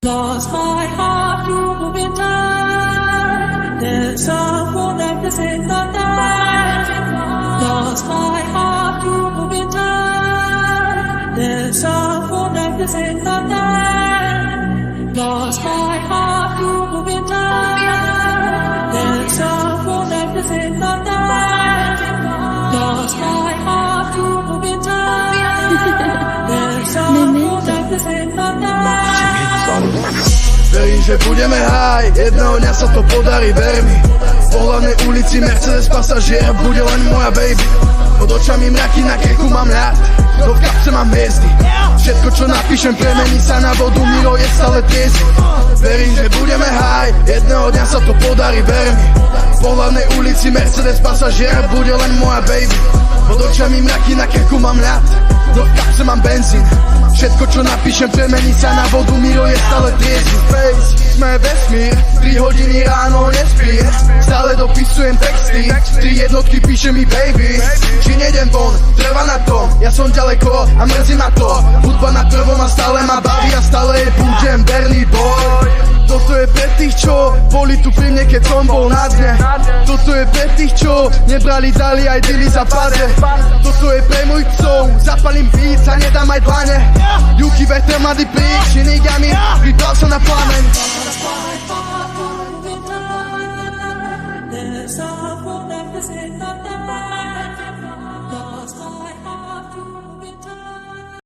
Lost my heart to winter. There's someone that is in the night. Lost my heart to winter. There's someone that is in the night. Lost my heart to winter. There's someone that is in the night. Lost my heart to winter. There's someone that is in the night. Verím, že budeme high, jedného dňa sa to podarí, ver mi. Po hlavnej ulici Mercedes pasažier bude len moja baby. Pod očami mraky, na krku mám ľad, no v kapse mám hviezdy. Všetko čo napíšem premení sa na vodu, Miro je stále triezvy. Verím, že budeme high, jedného dňa sa to podarí, ver mi. Po hlavnej ulici Mercedes pasažier bude len moja baby. Pod očami mraky, na krku mám ľad, no v kapse mám benzín. Všetko čo napíšem premení sa na vodu, Miro je stále triezvy. Face, sme vesmír, 3 hodiny ráno nespím. Stále dopisujem texty, 3 jednotky píše mi baby. Či nejdem von, trvá na tom, ja som ďaleko a mrzí ma to. Hudba na prvom a stále ma baví a stále je budem verný boj. Toto je pre tých, čo boli tu pri mne, keď som bol na dne. Toto je pre tých, čo nebrali, dali aj dili za pade. Toto je pre môj psov, zapalím beat a nedám aj dlane. Juky, veter, mladý prík, šinigami, vybral som na plameň.